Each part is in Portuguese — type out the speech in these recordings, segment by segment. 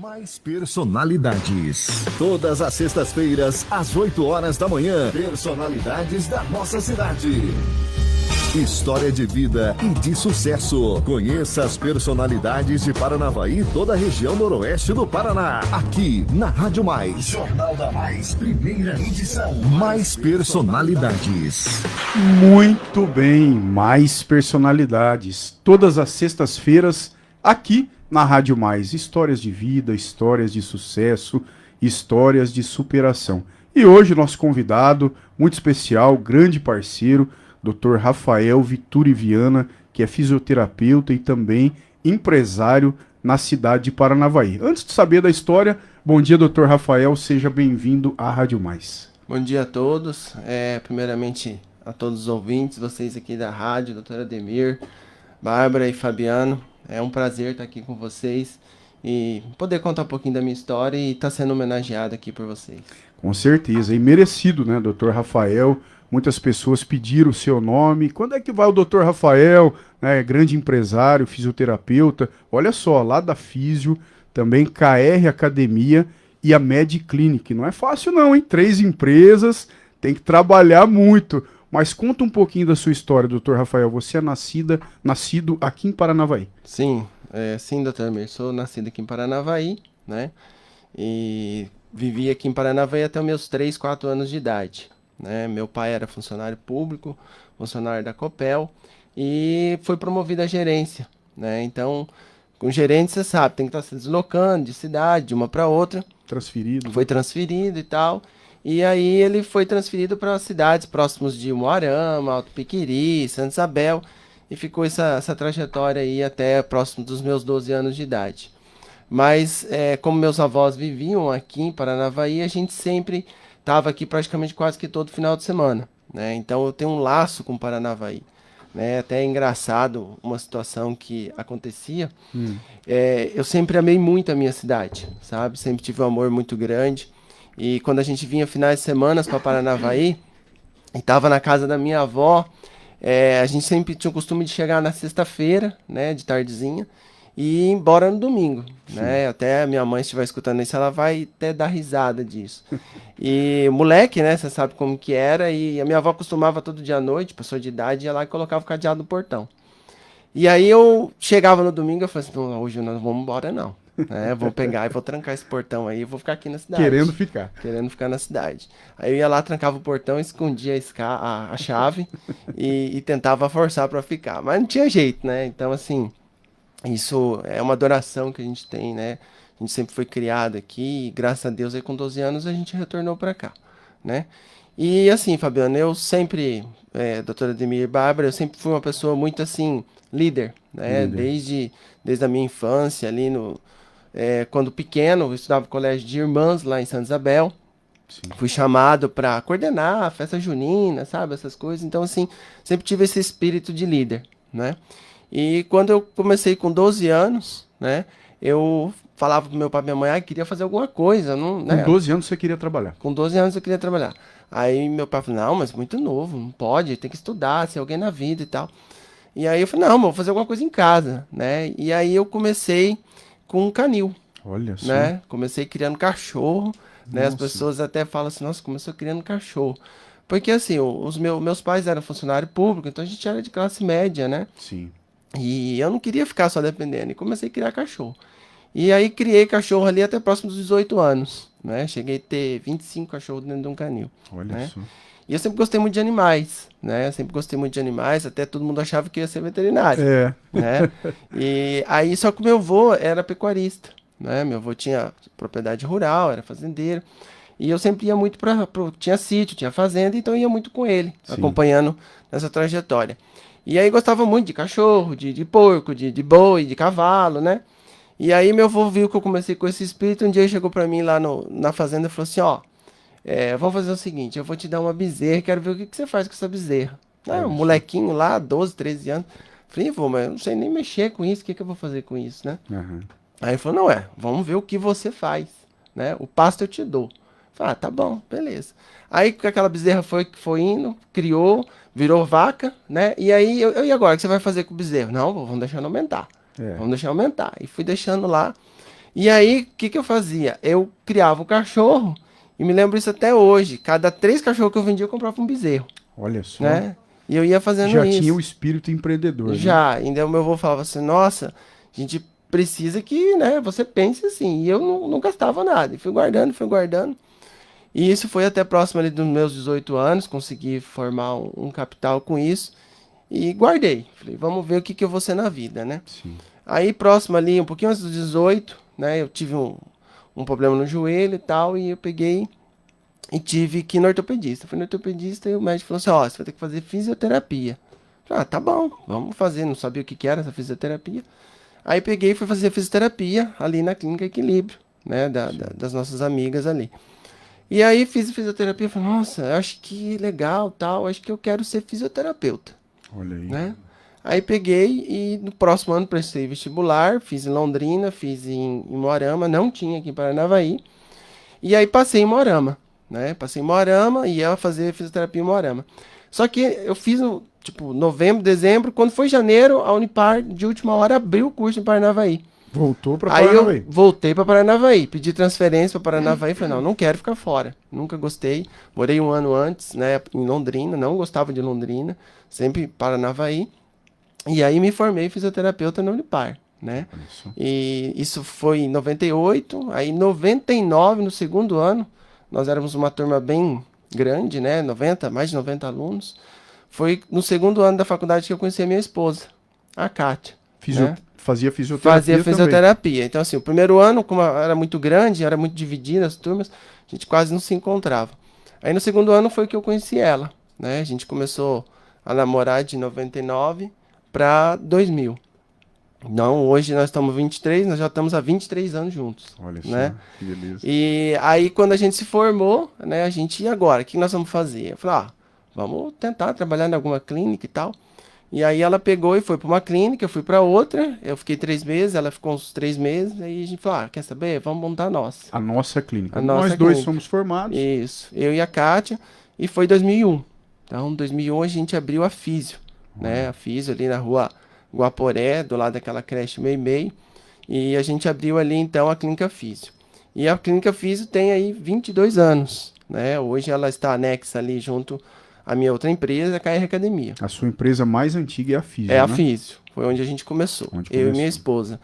Mais personalidades. Todas as sextas-feiras, às 8 horas da manhã. Personalidades da nossa cidade. História de vida e de sucesso. Conheça as personalidades de Paranavaí e toda a região noroeste do Paraná. Aqui na Rádio Mais. Jornal da Mais, primeira edição. Mais personalidades. Muito bem, mais personalidades. Todas as sextas-feiras, aqui na Rádio Mais. Histórias de vida, histórias de sucesso, histórias de superação. E hoje nosso convidado, muito especial, grande parceiro, Dr. Rafael Vituri Viana, que é fisioterapeuta e também empresário na cidade de Paranavaí. Antes de saber da história, bom dia, Dr. Rafael, seja bem-vindo à Rádio Mais. Bom dia a todos, primeiramente a todos os ouvintes, vocês aqui da rádio, doutora Ademir, Bárbara e Fabiano. É um prazer estar aqui com vocês e poder contar um pouquinho da minha história e estar sendo homenageado aqui por vocês. Com certeza, e merecido, né, Dr. Rafael? Muitas pessoas pediram o seu nome. Quando é que vai o Dr. Rafael, né, grande empresário, fisioterapeuta? Olha só, lá da Físio, também KR Academia e a MedClinic. Não é fácil não, hein? 3 empresas, tem que trabalhar muito. Mas conta um pouquinho da sua história, Dr. Rafael. Você é nascido aqui em Paranavaí. Sim, sim, doutor Amir. Sou nascido aqui em Paranavaí, né? E vivi aqui em Paranavaí até os meus 3, 4 anos de idade. Né? Meu pai era funcionário público, funcionário da Copel, e foi promovido à gerência. Né? Então, com gerente, você sabe, tem que estar se deslocando de cidade, de uma para outra. Transferido. Foi transferido e tal. E aí ele foi transferido para cidades próximas de Umuarama, Alto Piquiri, Santa Isabel, e ficou essa trajetória aí até próximo dos meus 12 anos de idade. Mas, como meus avós viviam aqui em Paranavaí, a gente sempre estava aqui praticamente quase que todo final de semana, né? Então eu tenho um laço com Paranavaí, né? Até é engraçado uma situação que acontecia. Eu sempre amei muito a minha cidade, sabe? Sempre tive um amor muito grande. E quando a gente vinha finais de semana para Paranavaí e estava na casa da minha avó, a gente sempre tinha o costume de chegar na sexta-feira, né, de tardezinha, e ir embora no domingo, né? Até a minha mãe estiver escutando isso, ela vai até dar risada disso. E moleque, né, você sabe como que era, e a minha avó costumava todo dia à noite, pessoa de idade, ia lá e colocava o cadeado no portão. E aí eu chegava no domingo e falei assim, não, hoje nós não vamos embora não, né? Vou pegar e vou trancar esse portão aí, e vou ficar aqui na cidade. Querendo ficar na cidade. Aí eu ia lá, trancava o portão, escondia a chave e tentava forçar para ficar. Mas não tinha jeito, né? Então, assim, isso é uma adoração que a gente tem, né? A gente sempre foi criado aqui e, graças a Deus, aí com 12 anos a gente retornou para cá, né? E, assim, Fabiano, eu sempre, doutora Ademir e Bárbara, eu sempre fui uma pessoa muito, assim, líder, né? Desde a minha infância, ali quando pequeno, eu estudava no colégio de irmãs lá em Santa Isabel. Sim. Fui chamado para coordenar a festa junina, sabe? Essas coisas. Então, assim, sempre tive esse espírito de líder, né? E quando eu comecei com 12 anos, né? Eu falava pro meu pai e minha mãe, queria fazer alguma coisa. Não, né? Com 12 anos você queria trabalhar? Com 12 anos eu queria trabalhar. Aí meu pai falou, não, mas muito novo, não pode, tem que estudar, ser alguém na vida e tal. E aí eu falei, não, vou fazer alguma coisa em casa, né? E aí eu comecei com um canil. Olha só. Né? Comecei criando cachorro, né? As pessoas até falam assim, nossa, começou criando cachorro. Porque assim, meus pais eram funcionário público, então a gente era de classe média, né? Sim. E eu não queria ficar só dependendo, e comecei a criar cachorro. E aí criei cachorro ali até próximo dos 18 anos, né? Cheguei a ter 25 cachorros dentro de um canil. Olha né? só. E eu sempre gostei muito de animais, né? Eu sempre gostei muito de animais, até todo mundo achava que ia ser veterinário. Né? E aí, só que o meu avô era pecuarista, né? Meu avô tinha propriedade rural, era fazendeiro. E eu sempre ia muito tinha sítio, tinha fazenda, então eu ia muito com ele, Sim. acompanhando nessa trajetória. E aí gostava muito de cachorro, de porco, de boi, de cavalo, né? E aí meu avô viu que eu comecei com esse espírito, um dia ele chegou pra mim lá na fazenda e falou assim, ó, vamos fazer o seguinte, eu vou te dar uma bezerra, quero ver o que você faz com essa bezerra. Um molequinho lá, 12, 13 anos. Falei, vô, mas eu não sei nem mexer com isso, o que eu vou fazer com isso, né? Uhum. Aí ele falou, não vamos ver o que você faz, né? O pasto eu te dou. Falei, tá bom, beleza. Aí aquela bezerra foi indo, criou, virou vaca, né? E aí, e agora, o que você vai fazer com o bezerro? Não, vamos deixando aumentar. Vamos deixar aumentar. E fui deixando lá. E aí, o que eu fazia? Eu criava um cachorro, e me lembro isso até hoje. Cada 3 cachorros que eu vendia, eu comprava um bezerro, Olha só. né? E eu ia fazendo Já tinha isso. o espírito empreendedor, né? Já, ainda o meu avô falava assim, nossa, a gente precisa que, né, você pense assim. E eu não gastava nada. E fui guardando, fui guardando. E isso foi até próximo ali dos meus 18 anos, consegui formar um capital com isso. E guardei. Falei, vamos ver o que eu vou ser na vida, né? Sim. Aí próximo ali, um pouquinho antes dos 18, né, eu tive um problema no joelho e tal, e eu peguei e tive que ir no ortopedista. Fui no ortopedista e o médico falou assim, ó, você vai ter que fazer fisioterapia. Falei, ah, tá bom, vamos fazer. Não sabia o que era essa fisioterapia. Aí peguei e fui fazer fisioterapia ali na Clínica Equilíbrio, né, das nossas amigas ali. E aí fiz fisioterapia, falei, nossa, eu acho que legal, tal, acho que eu quero ser fisioterapeuta, Olha aí. né? Aí peguei e no próximo ano prestei vestibular, fiz em Londrina, fiz em Moarama, não tinha aqui em Paranavaí. E aí passei em Moarama, né? Passei em Moarama e ia fazer fisioterapia em Moarama. Só que eu fiz, tipo, novembro, dezembro, quando foi janeiro, a Unipar, de última hora, abriu o curso em Paranavaí. Voltou para Aí Paranavaí. eu voltei para Paranavaí, pedi transferência para Paranavaí, falei, não quero ficar fora, nunca gostei. Morei um ano antes, né, em Londrina, não gostava de Londrina, sempre Paranavaí. E aí me formei fisioterapeuta na Unipar, né? Olha só. E isso foi em 98, aí em 99, no segundo ano, nós éramos uma turma bem grande, né, 90, mais de 90 alunos. Foi no segundo ano da faculdade que eu conheci a minha esposa, a Kátia. Né? Fazia fisioterapia Fazia também. fisioterapia. Então, assim, o primeiro ano, como era muito grande, era muito dividida as turmas, a gente quase não se encontrava. Aí no segundo ano foi que eu conheci ela, né? A gente começou a namorar de 99 para 2000. Não, hoje nós estamos 23, nós já estamos há 23 anos juntos, Olha só, né? que beleza. E aí quando a gente se formou, né, a gente, e agora? O que nós vamos fazer? Eu falei, ah, vamos tentar trabalhar em alguma clínica e tal. E aí ela pegou e foi para uma clínica, eu fui para outra, eu fiquei 3 meses, ela ficou uns 3 meses, aí a gente falou, ah, quer saber? Vamos montar a nossa. A nossa clínica. A nossa Nós dois clínica. somos formados. Isso, eu e a Kátia, e foi 2001. Então, em 2001 a gente abriu a Físio, né? A Físio ali na rua Guaporé, do lado daquela creche Meimei, e a gente abriu ali então a Clínica Físio. E a Clínica Físio tem aí 22 anos, né? Hoje ela está anexa ali junto à minha outra empresa, a KR Academia. A sua empresa mais antiga é a Físio, É a né? Físio, foi onde a gente começou, Onde eu e começou. minha esposa.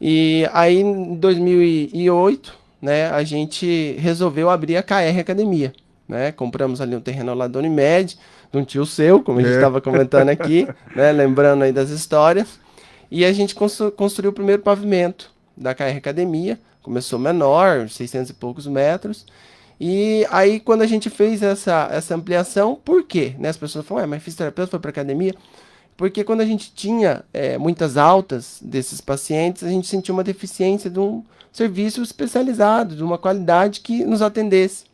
E aí em 2008, né, a gente resolveu abrir a KR Academia, né? Compramos ali um terreno lá da Unimed, de um tio seu, como a gente estava comentando aqui, né? Lembrando aí das histórias. E a gente construiu o primeiro pavimento da KR Academia, começou menor, 600 e poucos metros. E aí, quando a gente fez essa ampliação, por quê? Né? As pessoas falam, mas fisioterapeuta foi para academia? Porque quando a gente tinha muitas altas desses pacientes, a gente sentia uma deficiência de um serviço especializado, de uma qualidade que nos atendesse.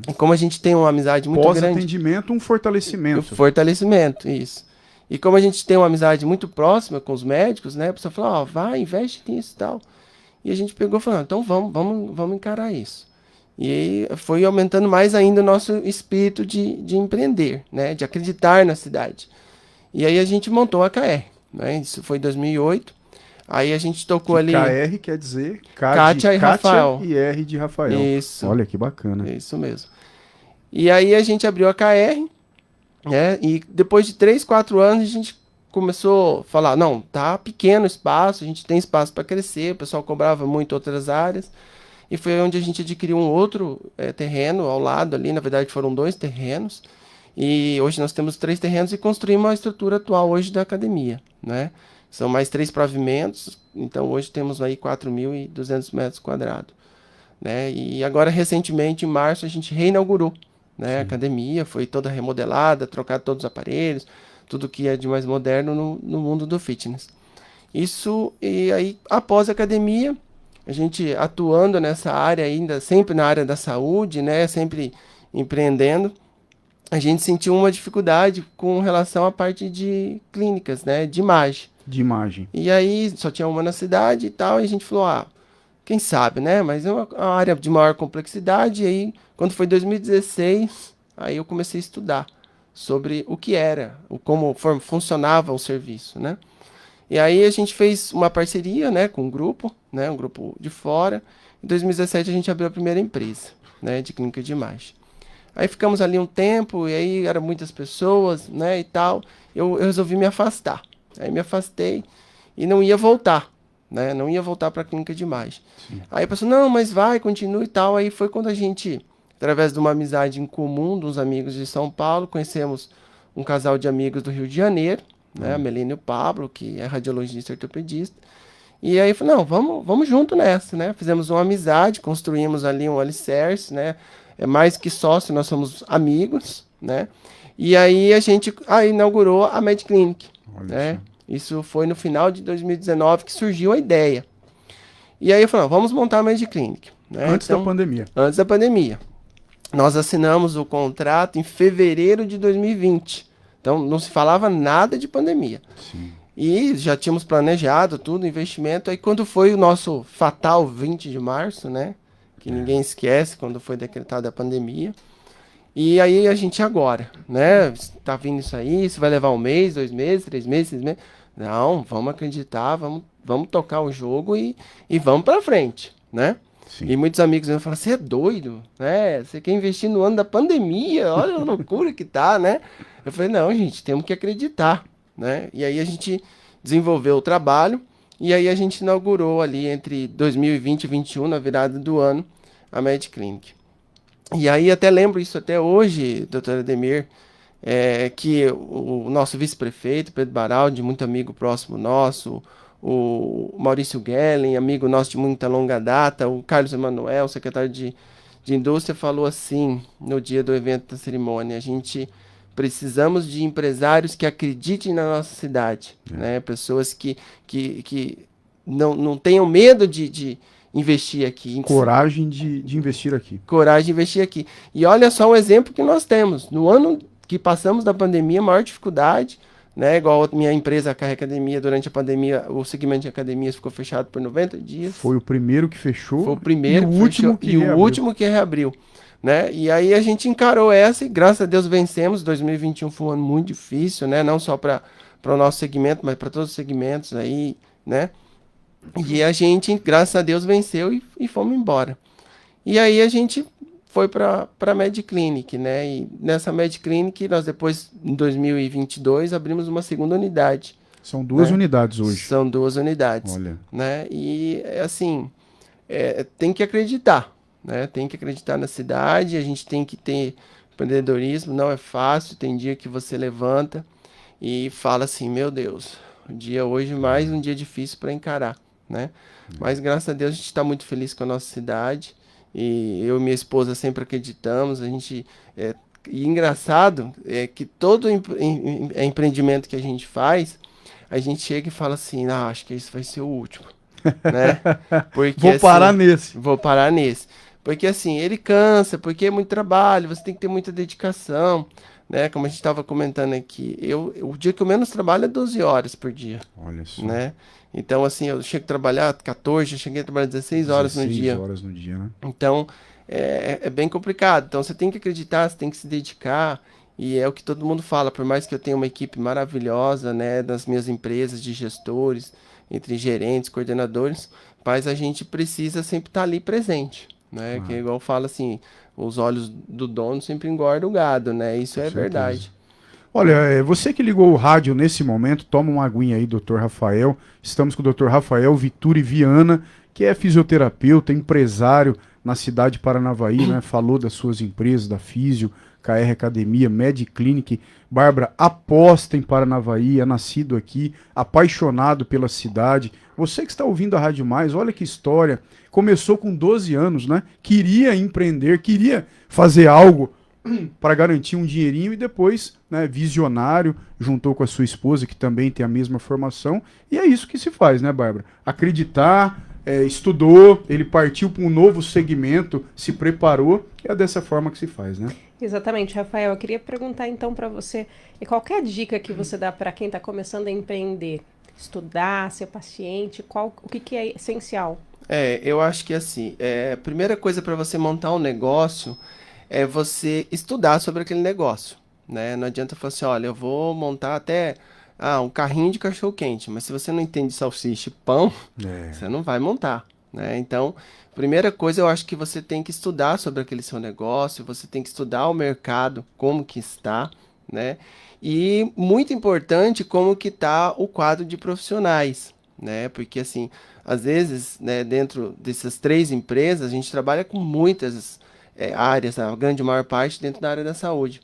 E como a gente tem uma amizade muito grande... Pós-atendimento, um fortalecimento. Fortalecimento, isso. E como a gente tem uma amizade muito próxima com os médicos, né? A pessoa fala, ó, vai, investe nisso e tal. E a gente pegou e falou, então vamos encarar isso. E aí foi aumentando mais ainda o nosso espírito de empreender, né? De acreditar na cidade. E aí a gente montou a KR, né? Isso foi em 2008. Aí a gente tocou ali... KR quer dizer Kátia e Rafael. e R de Rafael. Isso. Olha que bacana. Isso mesmo. E aí a gente abriu a KR, né? E depois de 3, 4 anos a gente começou a falar, não, tá pequeno o espaço, a gente tem espaço para crescer, o pessoal cobrava muito outras áreas. E foi onde a gente adquiriu um outro terreno ao lado ali, na verdade foram 2 terrenos. E hoje nós temos 3 terrenos e construímos a estrutura atual hoje da academia, né? São mais 3 pavimentos, então hoje temos aí 4.200 metros quadrados, né? E agora, recentemente, em março, a gente reinaugurou, né? A academia, foi toda remodelada, trocado todos os aparelhos, tudo que é de mais moderno no mundo do fitness. Isso, e aí, após a academia, a gente atuando nessa área ainda, sempre na área da saúde, né? Sempre empreendendo, a gente sentiu uma dificuldade com relação à parte de clínicas, né? De imagem. De imagem. E aí só tinha uma na cidade e tal, e a gente falou, ah, quem sabe, né? Mas é uma área de maior complexidade. E aí, quando foi 2016, aí eu comecei a estudar sobre o que era, como funcionava o serviço, né? E aí a gente fez uma parceria, né, com um grupo de fora. Em 2017 a gente abriu a primeira empresa, né, de clínica de imagem. Aí ficamos ali um tempo, e aí eram muitas pessoas, né, e tal. Eu resolvi me afastar. Aí me afastei e não ia voltar, né, não ia voltar para a clínica de imagem. Sim. Aí a pessoa, não, mas vai, continua e tal. Aí foi quando a gente, através de uma amizade em comum, de uns amigos de São Paulo, conhecemos um casal de amigos do Rio de Janeiro, né, a Melina e o Pablo, que é radiologista e ortopedista. E aí, falei, não, vamos junto nessa, né? Fizemos uma amizade, construímos ali um alicerce, né? É mais que sócio, nós somos amigos, né? E aí a gente inaugurou a MedClinic, Olha né? só. Isso foi no final de 2019 que surgiu a ideia. E aí eu falei, vamos montar a MedClinic, né? Antes da pandemia. Antes da pandemia. Nós assinamos o contrato em fevereiro de 2020. Então não se falava nada de pandemia. Sim. E já tínhamos planejado tudo, investimento. Aí quando foi o nosso fatal 20 de março, né? Que ninguém esquece quando foi decretada a pandemia. E aí a gente agora, né? Tá vindo isso aí, isso vai levar 1 mês, 2 meses, 3 meses, 6 meses. Não, vamos acreditar, vamos tocar o jogo e vamos pra frente, né? Sim. E muitos amigos me falam, você é doido, né? Você quer investir no ano da pandemia, olha a loucura que tá, né? Eu falei, não, gente, temos que acreditar, né? E aí a gente desenvolveu o trabalho e aí a gente inaugurou ali entre 2020 e 2021, na virada do ano, a MedClinic. E aí até lembro isso até hoje, doutor Ademir, que o nosso vice-prefeito, Pedro Baraldi, muito amigo próximo nosso, o Maurício Gellen, amigo nosso de muita longa data, o Carlos Emanuel, secretário de Indústria, falou assim, no dia do evento da cerimônia, a gente precisamos de empresários que acreditem na nossa cidade, né? Pessoas que não tenham medo de investir aqui. Coragem de investir aqui. Coragem de investir aqui. E olha só um exemplo que nós temos. No ano que passamos da pandemia, a maior dificuldade, né? Igual a minha empresa, a Carre Academia, durante a pandemia, o segmento de academias ficou fechado por 90 dias. Foi o primeiro que fechou. Foi o primeiro e o último que reabriu. o último que reabriu. Né? E aí a gente encarou essa e graças a Deus vencemos. 2021 foi um ano muito difícil, né? Não só para o nosso segmento, mas para todos os segmentos aí, né? E a gente, graças a Deus, venceu e fomos embora. E aí a gente foi para a MedClinic, né? E nessa MedClinic, nós depois, em 2022, abrimos uma segunda unidade. São 2 né? unidades hoje. São 2 unidades. Olha. Né? E, assim, tem que acreditar, né? Tem que acreditar na cidade, a gente tem que ter empreendedorismo, não é fácil, tem dia que você levanta e fala assim, meu Deus, o dia hoje mais um dia difícil para encarar, né? Mas graças a Deus a gente está muito feliz com a nossa cidade e eu e minha esposa sempre acreditamos, a gente... E engraçado é que todo empreendimento que a gente faz, a gente chega e fala assim, acho que esse vai ser o último, né? Porque, Vou parar nesse. Vou parar nesse. Porque assim, ele cansa, porque é muito trabalho, você tem que ter muita dedicação, né? Como a gente estava comentando aqui, o dia que eu menos trabalho é 12 horas por dia. Olha só. Né? Então, assim, eu chego a trabalhar 14, eu cheguei a trabalhar 16 horas no dia. 16 horas no dia, né? Então, é bem complicado. Então, você tem que acreditar, você tem que se dedicar. E é o que todo mundo fala, por mais que eu tenha uma equipe maravilhosa, né, das minhas empresas de gestores, entre gerentes, coordenadores, mas a gente precisa sempre estar ali presente, né? Que é igual fala assim, os olhos do dono sempre engordam o gado, né? Isso é verdade. Olha, você que ligou o rádio nesse momento, toma uma aguinha aí, Dr. Rafael. Estamos com o Dr. Rafael Vituri Viana, que é fisioterapeuta, empresário na cidade de Paranavaí, né? Falou das suas empresas, da Físio, KR Academia, MedClinic. Bárbara aposta em Paranavaí, é nascido aqui, apaixonado pela cidade. Você que está ouvindo a Rádio Mais, olha que história. Começou com 12 anos, né? Queria empreender, queria fazer algo para garantir um dinheirinho e depois, né, visionário, juntou com a sua esposa, que também tem a mesma formação. E é isso que se faz, né, Bárbara? Acreditar, estudou, ele partiu para um novo segmento, se preparou, e é dessa forma que se faz, né? Exatamente, Rafael. Eu queria perguntar então para você, qualquer dica que você dá para quem está começando a empreender? Estudar, ser paciente, o que é essencial? Eu acho que assim, a primeira coisa para você montar um negócio é você estudar sobre aquele negócio, né? Não adianta falar assim, olha, eu vou montar até um carrinho de cachorro-quente, mas se você não entende salsicha e pão, você não vai montar, né? Então, primeira coisa, eu acho que você tem que estudar sobre aquele seu negócio, você tem que estudar o mercado, como que está, né? E muito importante, como que está o quadro de profissionais, né? Porque assim, às vezes, né, dentro dessas 3 empresas, a gente trabalha com muitas áreas, a grande maior parte dentro da área da saúde.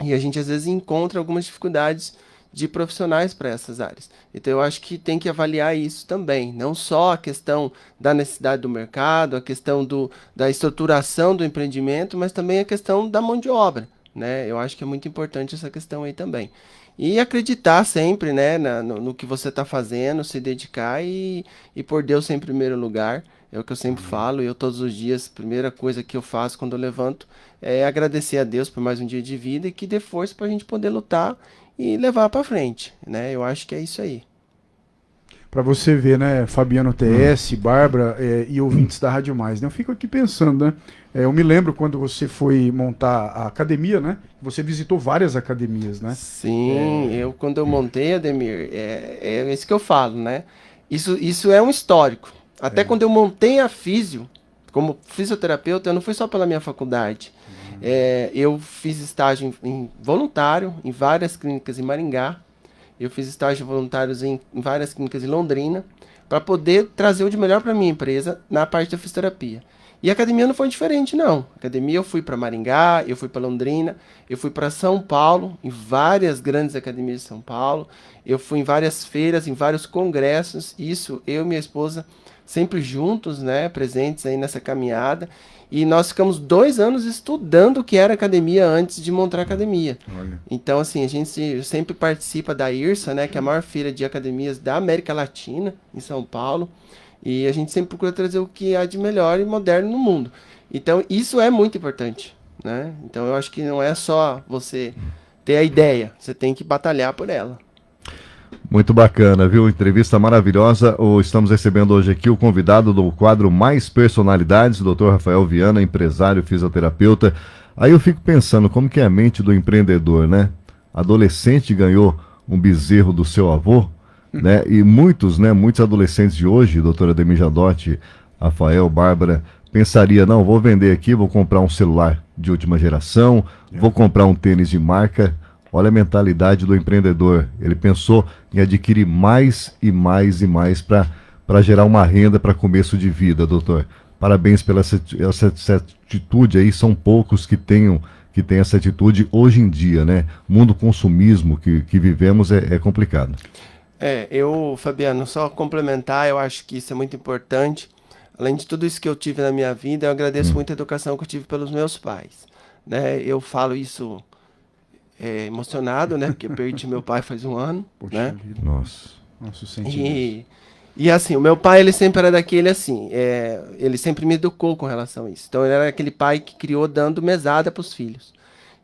E a gente às vezes encontra algumas dificuldades de profissionais para essas áreas. Então eu acho que tem que avaliar isso também, não só a questão da necessidade do mercado, a questão da estruturação do empreendimento, mas também a questão da mão de obra, né? Eu acho que é muito importante essa questão aí também. E acreditar sempre, né, no que você está fazendo, se dedicar e pôr Deus sempre em primeiro lugar. É o que eu sempre falo, eu todos os dias, a primeira coisa que eu faço quando eu levanto é agradecer a Deus por mais um dia de vida e que dê força para a gente poder lutar e levar para frente, né? Eu acho que é isso aí. Para você ver, né, Fabiano TS, Bárbara e ouvintes da Rádio Mais, né? Eu fico aqui pensando, né? Eu me lembro quando você foi montar a academia, né? Você visitou várias academias, né? Sim, quando eu montei, Ademir, é isso que eu falo, né? Isso é um histórico. Até quando eu montei a físio, como fisioterapeuta, eu não fui só pela minha faculdade. Eu fiz estágio voluntário em várias clínicas em Maringá. Eu fiz estágio voluntários em várias clínicas em Londrina, para poder trazer o de melhor para minha empresa na parte da fisioterapia. E a academia não foi diferente, não. A academia eu fui para Maringá, eu fui para Londrina, eu fui para São Paulo, em várias grandes academias de São Paulo. Eu fui em várias feiras, em vários congressos. Isso, eu e minha esposa, sempre juntos, né, presentes aí nessa caminhada. E nós ficamos 2 anos estudando o que era academia antes de montar a academia. Olha. Então, assim, a gente sempre participa da IRSA, né, que é a maior feira de academias da América Latina, em São Paulo. E a gente sempre procura trazer o que há de melhor e moderno no mundo. Então, isso é muito importante, né? Então, eu acho que não é só você ter a ideia, você tem que batalhar por ela. Muito bacana, viu? Entrevista maravilhosa. Estamos recebendo hoje aqui o convidado do quadro Mais Personalidades, o Dr. Rafael Viana, empresário, fisioterapeuta. Aí eu fico pensando, como que é a mente do empreendedor, né? Adolescente ganhou um bezerro do seu avô, né? E muitos adolescentes de hoje, doutora Ademir Jandotti, Rafael, Bárbara, pensaria, não, vou vender aqui, vou comprar um celular de última geração, vou comprar um tênis de marca. Olha a mentalidade do empreendedor. Ele pensou em adquirir mais e mais e mais para gerar uma renda para começo de vida, doutor. Parabéns pela essa atitude aí. São poucos que têm essa atitude hoje em dia, né? Mundo consumismo que vivemos é complicado. Fabiano, só complementar, eu acho que isso é muito importante. Além de tudo isso que eu tive na minha vida, eu agradeço muito a educação que eu tive pelos meus pais, né? Eu falo isso emocionado, né? Porque eu perdi meu pai faz 1 ano, né? Nosso sentimento. E assim, o meu pai, ele sempre era daquele assim, ele sempre me educou com relação a isso. Então, ele era aquele pai que criou dando mesada para os filhos.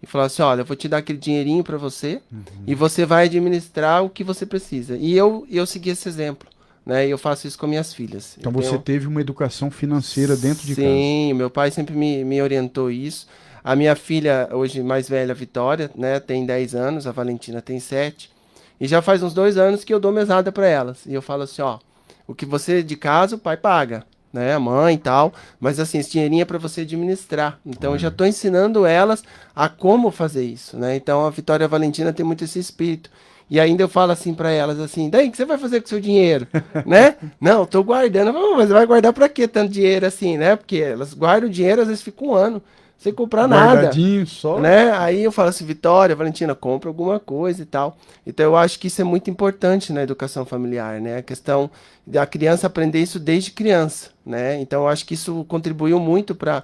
E falou assim, olha, eu vou te dar aquele dinheirinho para você e você vai administrar o que você precisa. E eu segui esse exemplo, né? E eu faço isso com minhas filhas. Então, você teve uma educação financeira dentro de casa. Sim, meu pai sempre me orientou isso. A minha filha, hoje mais velha, a Vitória, né, tem 10 anos, a Valentina tem 7. E já faz uns 2 anos que eu dou mesada para elas. E eu falo assim, ó, o que você de casa, o pai paga, né, a mãe e tal. Mas assim, esse dinheirinho é para você administrar. Então eu já estou ensinando elas a como fazer isso, né. Então a Vitória e a Valentina tem muito esse espírito. E ainda eu falo assim para elas assim, daí o que você vai fazer com o seu dinheiro, né? Não, tô guardando. Mas vai guardar para quê tanto dinheiro assim, né? Porque elas guardam o dinheiro, às vezes fica 1 ano. Sem comprar nada, só, né? Aí eu falo assim, Vitória, Valentina, compra alguma coisa e tal. Então eu acho que isso é muito importante na educação familiar, né? A questão da criança aprender isso desde criança, né? Então eu acho que isso contribuiu muito para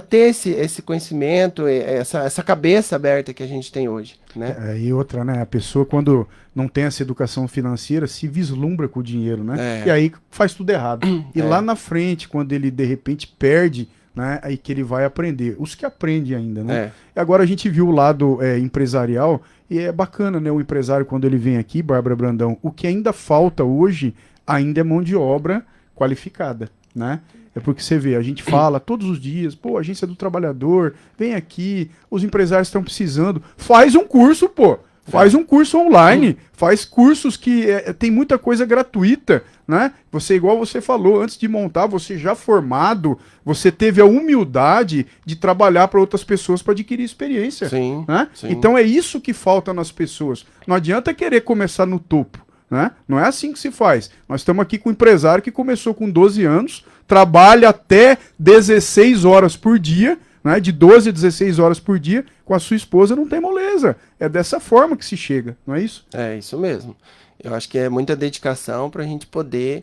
ter esse conhecimento, essa cabeça aberta que a gente tem hoje, né? E outra, né? A pessoa, quando não tem essa educação financeira, se vislumbra com o dinheiro, né? E aí faz tudo errado. E lá na frente, quando ele de repente perde, né, aí que ele vai aprender. Os que aprendem ainda, né? E agora a gente viu o lado empresarial, e é bacana, né? O empresário, quando ele vem aqui, Bárbara Brandão, o que ainda falta hoje, ainda é mão de obra qualificada, né? É porque você vê, a gente fala todos os dias, pô, Agência do Trabalhador, vem aqui, os empresários estão precisando, faz um curso, pô! Faz um curso online, faz cursos que tem muita coisa gratuita, né? Você, igual você falou, antes de montar, você já formado, você teve a humildade de trabalhar para outras pessoas para adquirir experiência. Sim, né? sim. Então é isso que falta nas pessoas. Não adianta querer começar no topo. Né? Não é assim que se faz. Nós estamos aqui com um empresário que começou com 12 anos, trabalha até 16 horas por dia, né? De 12 a 16 horas por dia, com a sua esposa não tem moleza. É dessa forma que se chega, não é isso? É isso mesmo. Eu acho que é muita dedicação para a gente poder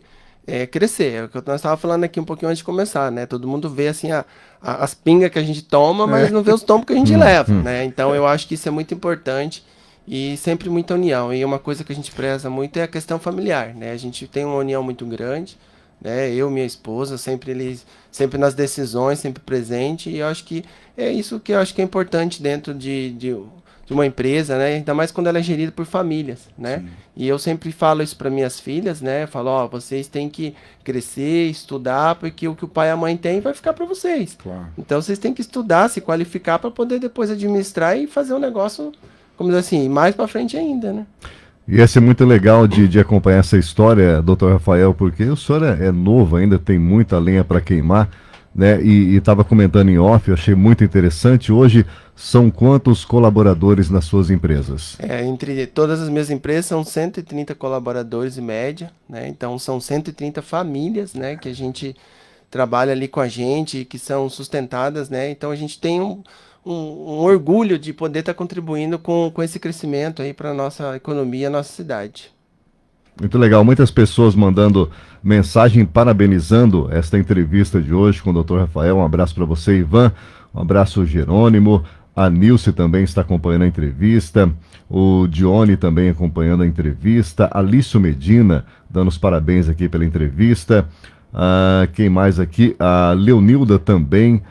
crescer. É o que nós estávamos falando aqui um pouquinho antes de começar, né? Todo mundo vê assim as pingas que a gente toma, mas não vê os tombos que a gente leva, né? Então eu acho que isso é muito importante. E sempre muita união. E uma coisa que a gente preza muito é a questão familiar, né? A gente tem uma união muito grande, né? Eu, minha esposa, sempre nas decisões, sempre presente. E eu acho que é isso que eu acho que é importante dentro de uma empresa, né? Ainda mais quando ela é gerida por famílias, né? Sim. E eu sempre falo isso para minhas filhas, né? Eu falo, vocês têm que crescer, estudar, porque o que o pai e a mãe têm vai ficar para vocês. Claro. Então vocês têm que estudar, se qualificar para poder depois administrar e fazer um negócio, como dizer assim, mais para frente ainda, né? Ia ser muito legal de acompanhar essa história, doutor Rafael, porque o senhor é novo ainda, tem muita lenha para queimar, né? E estava comentando em off, eu achei muito interessante. Hoje são quantos colaboradores nas suas empresas? Entre todas as minhas empresas são 130 colaboradores em média, né? Então são 130 famílias, né? Que a gente trabalha ali com a gente, que são sustentadas, né? Então a gente tem um orgulho de poder estar contribuindo com esse crescimento aí para a nossa economia, nossa cidade. Muito legal, muitas pessoas mandando mensagem parabenizando esta entrevista de hoje com o Dr. Rafael. Um abraço para você, Ivan, um abraço, Jerônimo, a Nilce também está acompanhando a entrevista, o Dione também acompanhando a entrevista, Alício Medina dando os parabéns aqui pela entrevista, quem mais aqui? A Leonilda também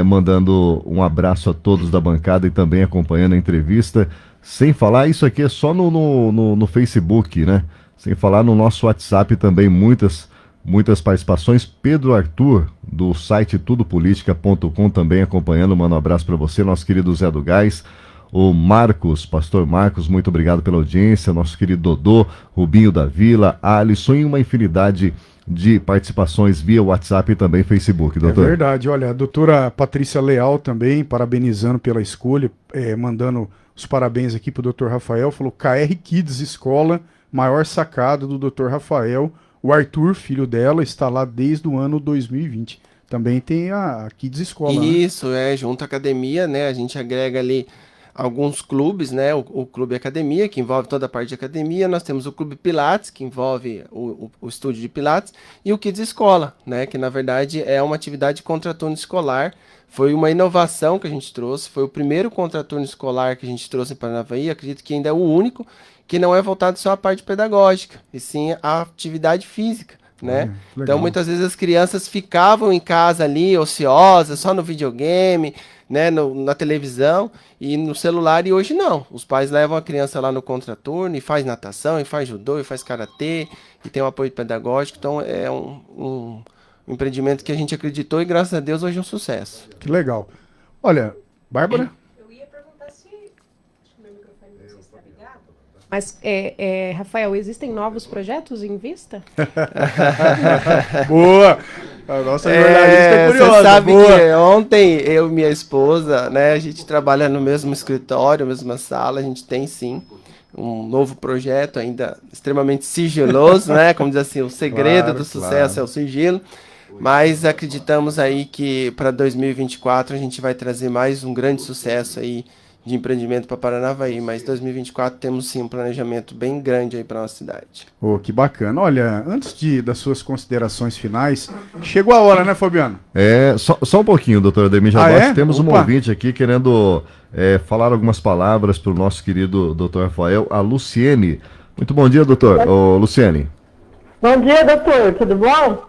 mandando um abraço a todos da bancada e também acompanhando a entrevista. Sem falar, isso aqui é só no Facebook, né? Sem falar no nosso WhatsApp também, muitas participações. Pedro Arthur, do site tudopolitica.com, também acompanhando. Manda um abraço para você, nosso querido Zé do Gás. O Marcos, pastor Marcos, muito obrigado pela audiência. Nosso querido Dodô, Rubinho da Vila, Alisson e uma infinidade de participações via WhatsApp e também Facebook, doutor. É verdade, olha, a doutora Patrícia Leal também, parabenizando pela escolha, mandando os parabéns aqui pro doutor Rafael, falou KR Kids Escola, maior sacada do doutor Rafael, o Arthur, filho dela, está lá desde o ano 2020. Também tem a Kids Escola. Isso, né? Junto à academia, né, a gente agrega ali alguns clubes, né? O Clube Academia, que envolve toda a parte de academia. Nós temos o Clube Pilates, que envolve o estúdio de Pilates, e o Kids Escola, né? Que na verdade é uma atividade contraturno escolar. Foi uma inovação que a gente trouxe, foi o primeiro contraturno escolar que a gente trouxe em Paranavaí, acredito que ainda é o único, que não é voltado só à parte pedagógica, e sim à atividade física, né? Então muitas vezes as crianças ficavam em casa ali, ociosas, só no videogame, né, na televisão e no celular, e hoje não. Os pais levam a criança lá no contraturno e faz natação, e faz judô, e faz karatê, e tem um apoio pedagógico. Então é um empreendimento que a gente acreditou e graças a Deus hoje é um sucesso. Que legal. Olha, Bárbara? Eu ia perguntar se... Acho que meu microfone não sei se está ligado. Mas, Rafael, existem novos projetos em vista? Boa! A nossa jornalista é curiosa. Você sabe que ontem eu e minha esposa, né, a gente trabalha no mesmo escritório, mesma sala, a gente tem sim um novo projeto ainda extremamente sigiloso, né, como diz assim, o segredo do sucesso é o sigilo, mas acreditamos aí que para 2024 a gente vai trazer mais um grande sucesso aí de empreendimento para Paranavaí, mas 2024 temos sim um planejamento bem grande aí para nossa cidade. Oh, que bacana. Olha, antes das suas considerações finais, chegou a hora, né, Fabiano? Só um pouquinho, doutor Ademir Jabot. Temos um ouvinte aqui querendo falar algumas palavras para o nosso querido doutor Rafael, a Luciene. Muito bom dia, doutor. Luciene. Bom dia, doutor. Tudo bom?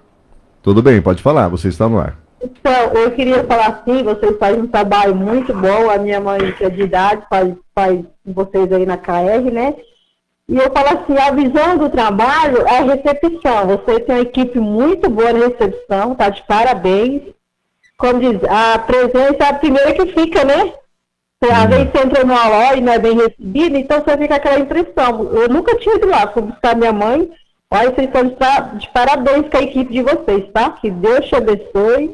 Tudo bem, pode falar, você está no ar. Então, eu queria falar assim, vocês fazem um trabalho muito bom, a minha mãe, que é de idade, faz vocês aí na KR, né? E eu falo assim, a visão do trabalho é a recepção. Você tem uma equipe muito boa na recepção, tá de parabéns. Como diz, a presença é a primeira que fica, né? Às vezes você entra numa loja e não é bem recebido, então você fica aquela impressão. Eu nunca tinha ido lá, fui buscar minha mãe. Olha, vocês estão de parabéns com a equipe de vocês, tá? Que Deus te abençoe.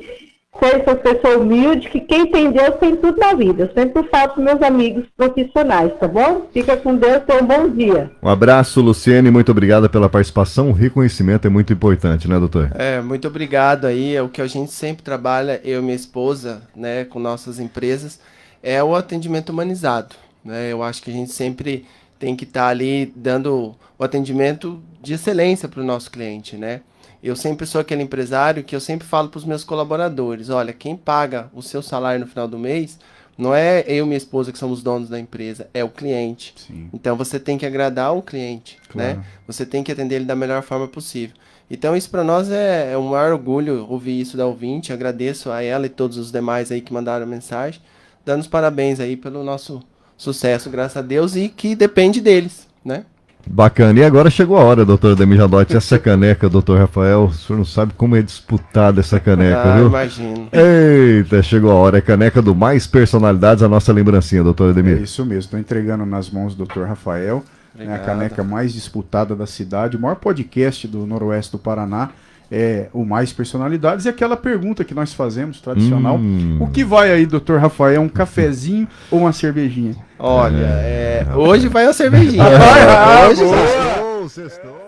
Sejam pessoas humildes, que quem tem Deus tem tudo na vida. Eu sempre falo para meus amigos profissionais, tá bom? Fica com Deus, tenha um bom dia. Um abraço, Luciene, muito obrigada pela participação. O reconhecimento é muito importante, né, doutor? Muito obrigado aí. É o que a gente sempre trabalha, eu e minha esposa, né, com nossas empresas, é o atendimento humanizado, né? Eu acho que a gente sempre tem que estar ali dando o atendimento de excelência para o nosso cliente, né? Eu sempre sou aquele empresário que eu sempre falo para os meus colaboradores, olha, quem paga o seu salário no final do mês não é eu e minha esposa que somos donos da empresa, é o cliente. Sim. Então você tem que agradar o cliente, Claro. né? Você tem que atender ele da melhor forma possível. Então isso para nós é um maior orgulho ouvir isso da ouvinte, agradeço a ela e todos os demais aí que mandaram mensagem, dando os parabéns aí pelo nosso sucesso, graças a Deus, e que depende deles, né? Bacana. E agora chegou a hora, doutor Ademir Jandotti, essa caneca, doutor Rafael, o senhor não sabe como é disputada essa caneca, viu? Imagino. Eita, chegou a hora, é a caneca do Mais Personalidades, a nossa lembrancinha, doutor É Ademir. isso mesmo, estou entregando nas mãos do Dr. Rafael, né, a Obrigado. caneca mais disputada da cidade, o maior podcast do Noroeste do Paraná, é o Mais Personalidades, e aquela pergunta que nós fazemos, tradicional, o que vai aí, Dr. Rafael, um cafezinho ou uma cervejinha? Olha, hoje vai uma cervejinha. Ah, Hoje boa. vai. Sextou.